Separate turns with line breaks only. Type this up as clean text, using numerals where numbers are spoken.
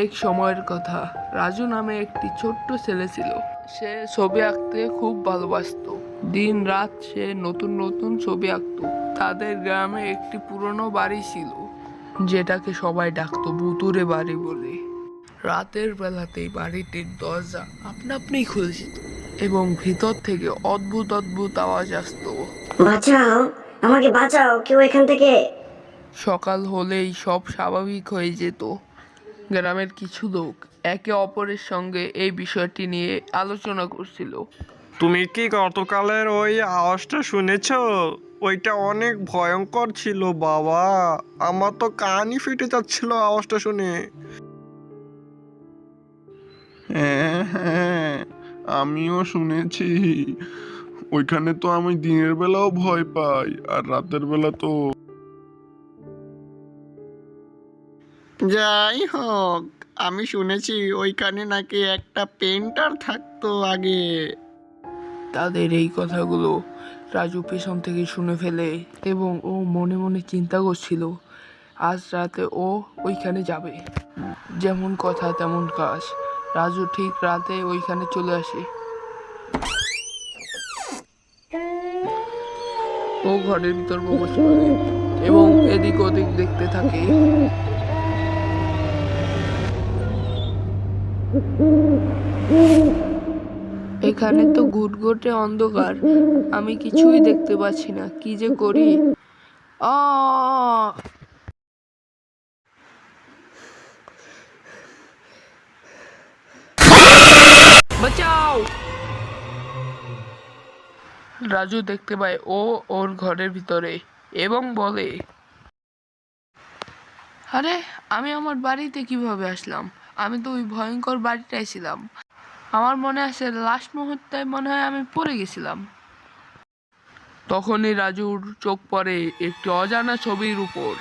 এক সময়ের কথা, রাজু নামে একটি ছোট্ট ছেলে ছিল। সে ছবি আঁকতে খুব ভালোবাসতো। দিন রাত সে নতুন নতুন ছবি আঁকতো। তাদের গ্রামে একটি পুরনো বাড়ি ছিল, যেটাকে সবাই ডাকতো ভুতুড়ে বাড়ি বলে। রাতের বেলাতেই বাড়িটির দরজা আপনা আপনিই খুলে যেত এবং ভিতর থেকে অদ্ভুত অদ্ভুত আওয়াজ আসতো।
বাঁচাও, আমাকে বাঁচাও, কেউ এখান থেকে।
সকাল হলেই সব স্বাভাবিক হয়ে যেত। গ্রামের কিছু লোক একে অপরের সঙ্গে এই বিষয়টি নিয়ে আলোচনা করছিল।
তুমি কি গতকালের ওই আওয়াজটা শুনেছো? ওইটা অনেক ভয়ঙ্কর ছিল বাবা। আমার তো কানই ফেটে যাচ্ছিল আওয়াজটা শুনে।
হ্যাঁ হ্যাঁ, আমিও শুনেছি। ওইখানে তো আমি দিনের বেলাও ভয় পাই, আর রাতের বেলা তো।
যাই হোক, আমি শুনেছি ওইখানে নাকি একটা পেন্টার থাকতো আগে।
তাদের এই কথাগুলো রাজু পেছন থেকে শুনে ফেলে এবং ও মনে মনে চিন্তা করছিল আজ রাতে ও ওইখানে যাবে। যেমন কথা তেমন কাজ। রাজু ঠিক রাতে ওইখানে চলে আসে। ও ঘরের ভিতর প্রবেশ করে এবং এদিক ওদিক দেখতে থাকে। এখানে তো ঘুটঘুটে অন্ধকার, আমি কিছুই দেখতে পাচ্ছি না, কি যে করি। আ বাঁচাও! রাজু দেখতে পায় ও ওর ঘরের ভিতরে এবং বলে, আরে আমি আমার বাড়িতে কিভাবে আসলাম? আমি তো ওই ভয়ঙ্কর বাড়িটাই ছিলাম। আমার মনে আছে লাস্ট মুহূর্তে মনে হয় আমি পড়ে গেছিলাম। তখনই রাজুর চোখ পড়ে একটি অজানা ছবির উপর।